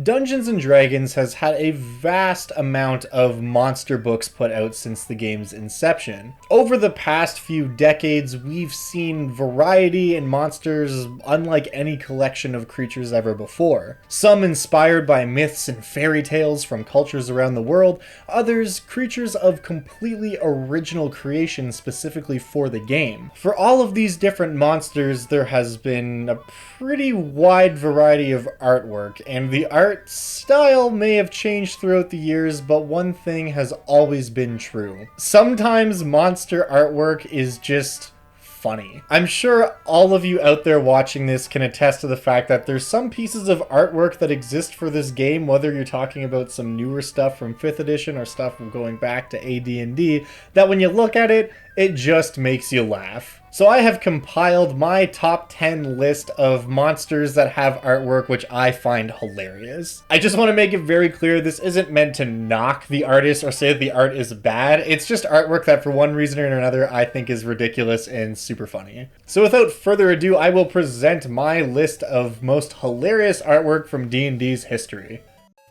Dungeons & Dragons has had a vast amount of monster books put out since the game's inception. Over the past few decades, we've seen variety in monsters unlike any collection of creatures ever before. Some inspired by myths and fairy tales from cultures around the world, others creatures of completely original creation specifically for the game. For all of these different monsters, there has been a pretty wide variety of artwork, and the art style may have changed throughout the years, but one thing has always been true. Sometimes monster artwork is just funny. I'm sure all of you out there watching this can attest to the fact that there's some pieces of artwork that exist for this game, whether you're talking about some newer stuff from 5th edition or stuff from going back to AD&D, that when you look at it, it just makes you laugh. So I have compiled my top 10 list of monsters that have artwork which I find hilarious. I just want to make it very clear this isn't meant to knock the artist or say that the art is bad. It's just artwork that for one reason or another I think is ridiculous and super funny. So without further ado, I will present my list of most hilarious artwork from D&D's history.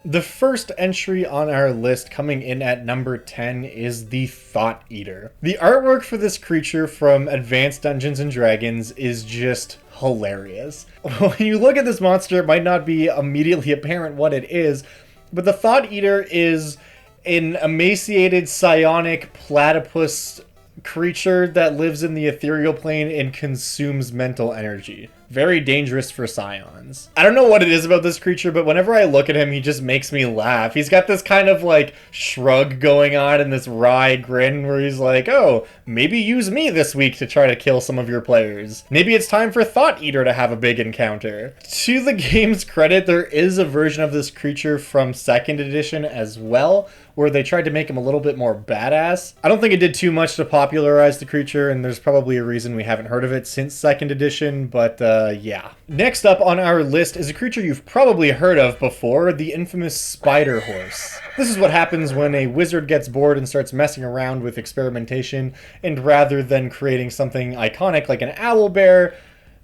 The first entry on our list, coming in at number 10, is the Thought Eater. The artwork for this creature from Advanced Dungeons & Dragons is just hilarious. When you look at this monster, it might not be immediately apparent what it is, but the Thought Eater is an emaciated psionic platypus creature that lives in the ethereal plane and consumes mental energy. Very dangerous for scions. I don't know what it is about this creature, but whenever I look at him, he just makes me laugh. He's got this kind of like shrug going on and this wry grin where he's like, oh, maybe use me this week to try to kill some of your players. Maybe it's time for Thought Eater to have a big encounter. To the game's credit, there is a version of this creature from 2nd edition as well, where they tried to make him a little bit more badass. I don't think it did too much to popularize the creature, and there's probably a reason we haven't heard of it since 2nd edition, but yeah. Next up on our list is a creature you've probably heard of before, the infamous Spider Horse. This is what happens when a wizard gets bored and starts messing around with experimentation, and rather than creating something iconic like an owl bear,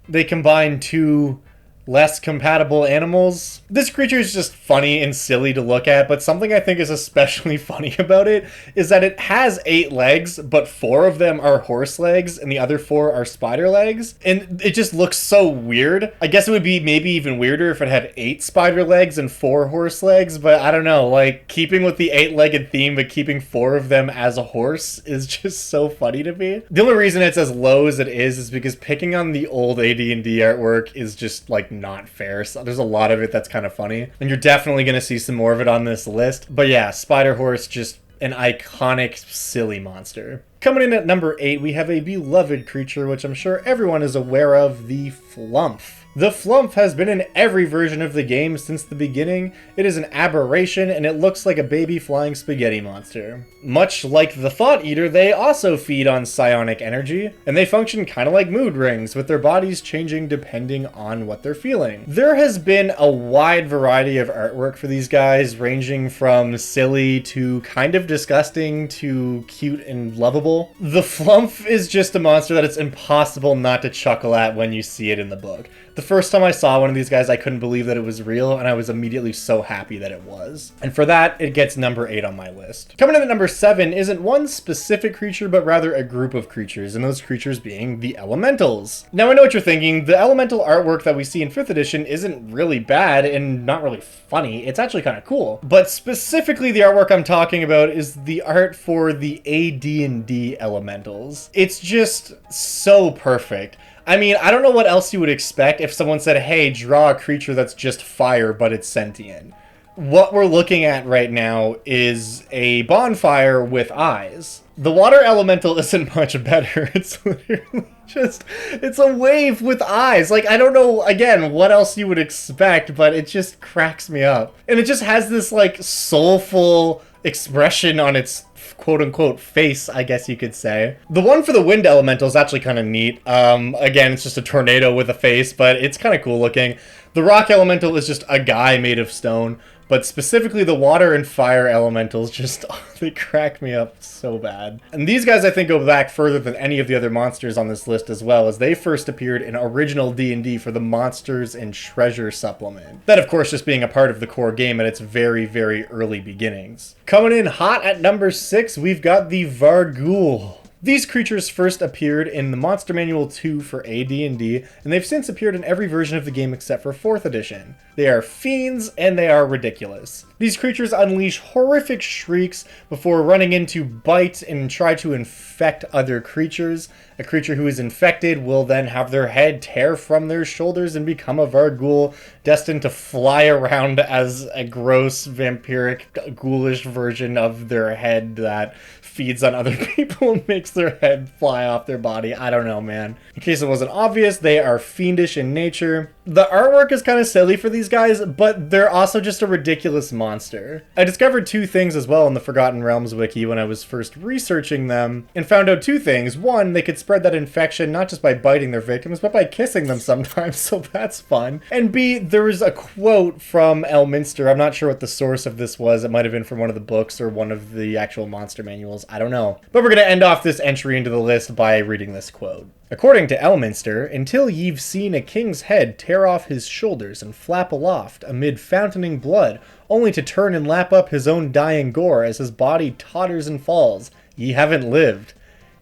they combine two less compatible animals. This creature is just funny and silly to look at, but something I think is especially funny about it is that it has 8 legs, but 4 of them are horse legs and the other 4 are spider legs, and it just looks so weird. I guess it would be maybe even weirder if it had 8 spider legs and 4 horse legs, but I don't know, like keeping with the 8-legged theme but keeping 4 of them as a horse is just so funny to me. The only reason it's as low as it is because picking on the old AD&D artwork is just like not fair. So there's a lot of it that's kind of funny, and you're definitely going to see some more of it on this list. But yeah, Spider Horse, just an iconic silly monster. Coming in at number 8, we have a beloved creature which I'm sure everyone is aware of, the Flumph. The Flumph has been in every version of the game since the beginning. It is an aberration, and it looks like a baby flying spaghetti monster. Much like the Thought Eater, they also feed on psionic energy, and they function kind of like mood rings, with their bodies changing depending on what they're feeling. There has been a wide variety of artwork for these guys, ranging from silly to kind of disgusting to cute and lovable. The Flumph is just a monster that it's impossible not to chuckle at when you see it in the book. The first time I saw one of these guys, I couldn't believe that it was real, and I was immediately so happy that it was. And for that, it gets number 8 on my list. Coming in at number 7 isn't one specific creature, but rather a group of creatures, and those creatures being the Elementals. Now, I know what you're thinking. The Elemental artwork that we see in 5th edition isn't really bad and not really funny. It's actually kind of cool. But specifically, the artwork I'm talking about is the art for the AD&D Elementals. It's just so perfect. I mean, I don't know what else you would expect if someone said, hey, draw a creature that's just fire, but it's sentient. What we're looking at right now is a bonfire with eyes. The water elemental isn't much better. It's literally just, it's a wave with eyes. Like, I don't know, again, what else you would expect, but it just cracks me up. And it just has this, like, soulful expression on its quote-unquote face, I guess you could say. The one for the wind elemental is actually kind of neat. Again, it's just a tornado with a face, but it's kind of cool looking. The rock elemental is just a guy made of stone, But specifically the water and fire elementals just, they crack me up so bad. And these guys I think go back further than any of the other monsters on this list as well, as they first appeared in original D&D for the Monsters and Treasure supplement. That of course just being a part of the core game at its very, very early beginnings. Coming in hot at number 6, we've got the Varghul. These creatures first appeared in the Monster Manual 2 for AD&D, and they've since appeared in every version of the game except for 4th edition. They are fiends, and they are ridiculous. These creatures unleash horrific shrieks before running in to bite and try to infect other creatures. A creature who is infected will then have their head tear from their shoulders and become a Varghul, destined to fly around as a gross, vampiric, ghoulish version of their head that feeds on other people and makes their head fly off their body. I don't know, man. In case it wasn't obvious, they are fiendish in nature. The artwork is kind of silly for these guys, but they're also just a ridiculous monster. I discovered 2 things as well in the Forgotten Realms wiki when I was first researching them, and found out 2 things. One, they could spread that infection not just by biting their victims, but by kissing them sometimes, so that's fun. And B, there was a quote from Elminster. I'm not sure what the source of this was. It might have been from one of the books or one of the actual monster manuals. I don't know. But we're going to end off this entry into the list by reading this quote. According to Elminster, until ye've seen a king's head tear off his shoulders and flap aloft amid fountaining blood, only to turn and lap up his own dying gore as his body totters and falls, ye haven't lived.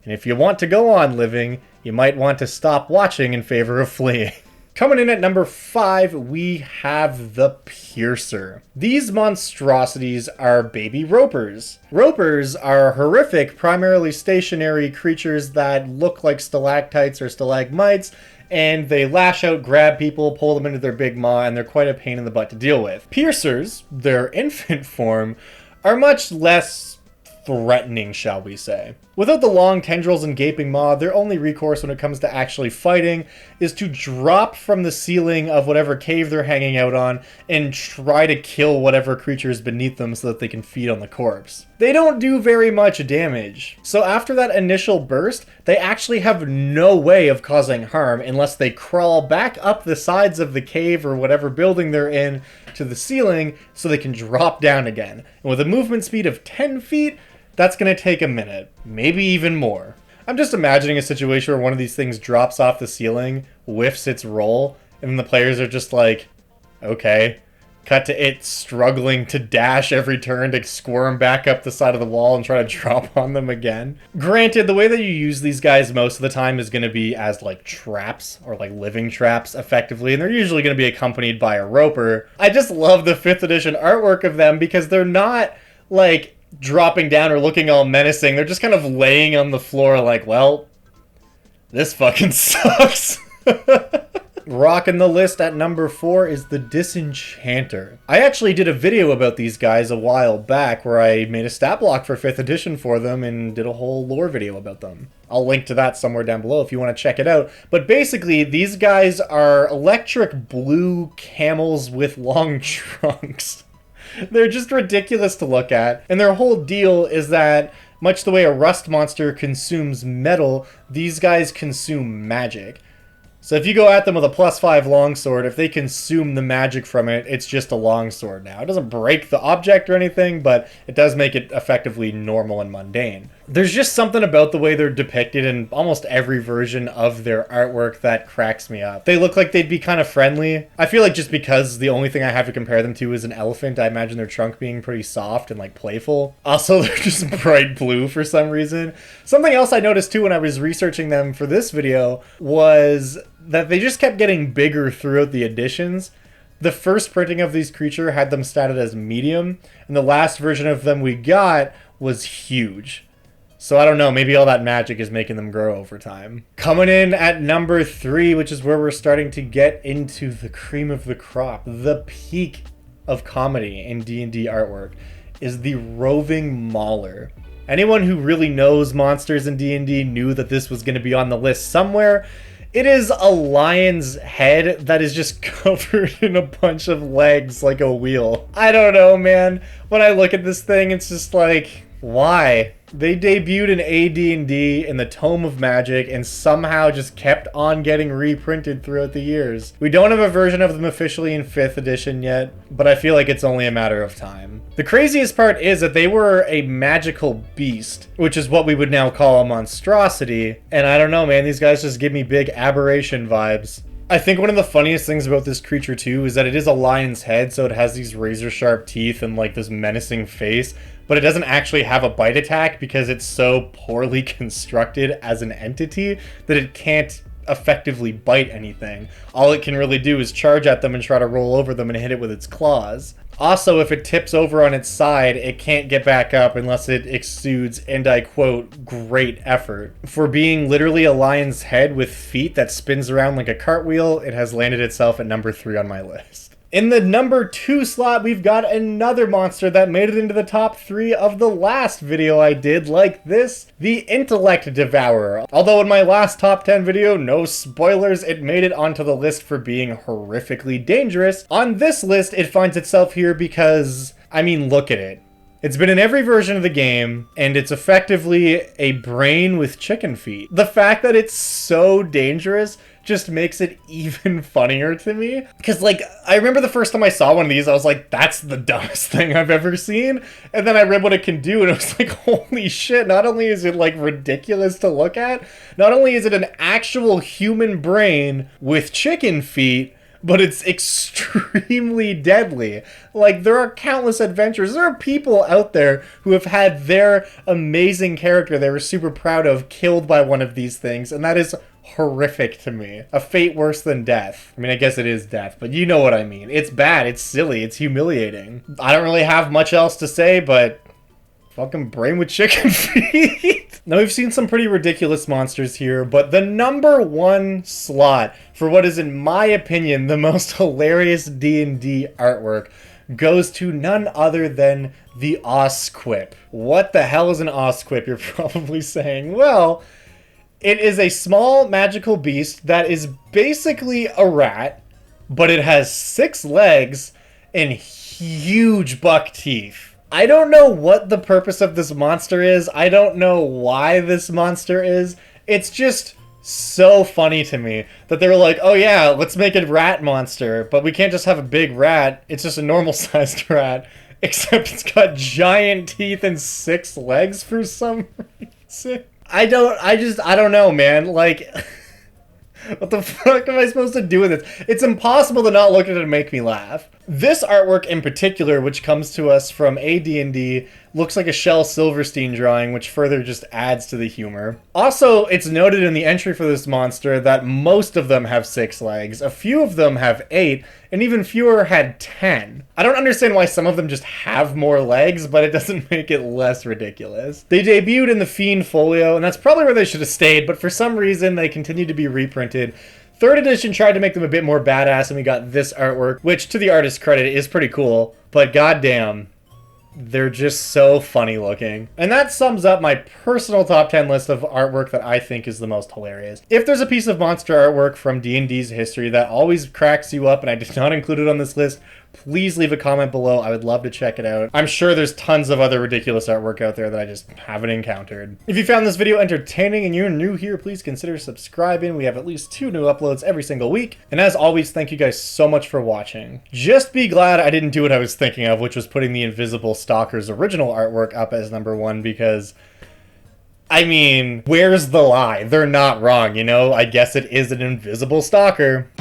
And if you want to go on living, you might want to stop watching in favor of fleeing. Coming in at number 5, we have the Piercer. These monstrosities are baby ropers. Ropers are horrific, primarily stationary creatures that look like stalactites or stalagmites, and they lash out, grab people, pull them into their big maw, and they're quite a pain in the butt to deal with. Piercers, their infant form, are much less threatening, shall we say. Without the long tendrils and gaping maw, their only recourse when it comes to actually fighting is to drop from the ceiling of whatever cave they're hanging out on and try to kill whatever creature is beneath them so that they can feed on the corpse. They don't do very much damage. So after that initial burst, they actually have no way of causing harm unless they crawl back up the sides of the cave or whatever building they're in to the ceiling so they can drop down again. And with a movement speed of 10 feet, that's going to take a minute, maybe even more. I'm just imagining a situation where one of these things drops off the ceiling, whiffs its roll, and then the players are just like, okay. Cut to it struggling to dash every turn to squirm back up the side of the wall and try to drop on them again. Granted, the way that you use these guys most of the time is going to be as like traps or like living traps effectively, and they're usually going to be accompanied by a roper. I just love the 5th edition artwork of them because they're not like dropping down or looking all menacing. They're just kind of laying on the floor like, well, this fucking sucks. Rocking the list at number 4 is the Disenchanter. I actually did a video about these guys a while back where I made a stat block for 5th edition for them and did a whole lore video about them. I'll link to that somewhere down below if you want to check it out. But basically, these guys are electric blue camels with long trunks. They're just ridiculous to look at, and their whole deal is that much the way a rust monster consumes metal, these guys consume magic. So if you go at them with a +5 longsword, if they consume the magic from it, it's just a longsword now. It doesn't break the object or anything, but it does make it effectively normal and mundane. There's just something about the way they're depicted in almost every version of their artwork that cracks me up. They look like they'd be kind of friendly. I feel like just because the only thing I have to compare them to is an elephant, I imagine their trunk being pretty soft and like playful. Also, they're just bright blue for some reason. Something else I noticed too when I was researching them for this video was that they just kept getting bigger throughout the editions. The first printing of these creatures had them statted as medium, and the last version of them we got was huge. So I don't know, maybe all that magic is making them grow over time. Coming in at number 3, which is where we're starting to get into the cream of the crop, the peak of comedy in D&D artwork, is the Roving Mauler. Anyone who really knows monsters in D&D knew that this was going to be on the list somewhere. It is a lion's head that is just covered in a bunch of legs like a wheel. I don't know, man. When I look at this thing, it's just like, Why? They debuted in AD&D in the Tome of Magic and somehow just kept on getting reprinted throughout the years. We don't have a version of them officially in 5th edition yet, but I feel like it's only a matter of time. The craziest part is that they were a magical beast, which is what we would now call a monstrosity, and I don't know, man, these guys just give me big aberration vibes. I think one of the funniest things about this creature too is that it is a lion's head, so it has these razor sharp teeth and like this menacing face, but it doesn't actually have a bite attack because it's so poorly constructed as an entity that it can't effectively bite anything. All it can really do is charge at them and try to roll over them and hit it with its claws. Also, if it tips over on its side, it can't get back up unless it exudes, and I quote, great effort. For being literally a lion's head with feet that spins around like a cartwheel, it has landed itself at number 3 on my list. In the number 2 slot, we've got another monster that made it into the top 3 of the last video I did like this, the Intellect Devourer. Although in my last top 10 video, no spoilers, it made it onto the list for being horrifically dangerous. On this list, it finds itself here because, I mean, look at it. It's been in every version of the game, and it's effectively a brain with chicken feet. The fact that it's so dangerous just makes it even funnier to me. Because, like, I remember the first time I saw one of these, I was like, that's the dumbest thing I've ever seen. And then I read what it can do, and it was like, holy shit, not only is it, like, ridiculous to look at, not only is it an actual human brain with chicken feet, but it's extremely deadly. Like, there are countless adventures. There are people out there who have had their amazing character they were super proud of killed by one of these things, and that is horrific to me. A fate worse than death. I mean, I guess it is death, but you know what I mean. It's bad, it's silly, it's humiliating. I don't really have much else to say, but fucking brain with chicken feet. Now, we've seen some pretty ridiculous monsters here, but the number 1 slot for what is, in my opinion, the most hilarious D&D artwork goes to none other than the Osquip. What the hell is an Osquip, you're probably saying? Well, it is a small magical beast that is basically a rat, but it has 6 legs and huge buck teeth. I don't know what the purpose of this monster is. I don't know why this monster is. It's just so funny to me that they were like, oh yeah, let's make a rat monster, but we can't just have a big rat. It's just a normal sized rat, except it's got giant teeth and 6 legs for some reason. I don't know, man. Like, what the fuck am I supposed to do with this? It's impossible to not look at it and make me laugh. This artwork in particular, which comes to us from AD&D, looks like a Shel Silverstein drawing, which further just adds to the humor. Also, it's noted in the entry for this monster that most of them have 6 legs, a few of them have 8, and even fewer had 10. I don't understand why some of them just have more legs, but it doesn't make it less ridiculous. They debuted in the Fiend Folio, and that's probably where they should have stayed, but for some reason they continue to be reprinted. 3rd edition tried to make them a bit more badass, and we got this artwork, which, to the artist's credit, is pretty cool, but goddamn, they're just so funny looking. And that sums up my personal top 10 list of artwork that I think is the most hilarious. If there's a piece of monster artwork from D&D's history that always cracks you up and I did not include it on this list, please leave a comment below. I would love to check it out. I'm sure there's tons of other ridiculous artwork out there that I just haven't encountered. If you found this video entertaining and you're new here, please consider subscribing. We have at least 2 new uploads every single week. And as always, thank you guys so much for watching. Just be glad I didn't do what I was thinking of, which was putting the Invisible Stalker's original artwork up as number 1, because, I mean, where's the lie? They're not wrong, you know? I guess it is an invisible stalker.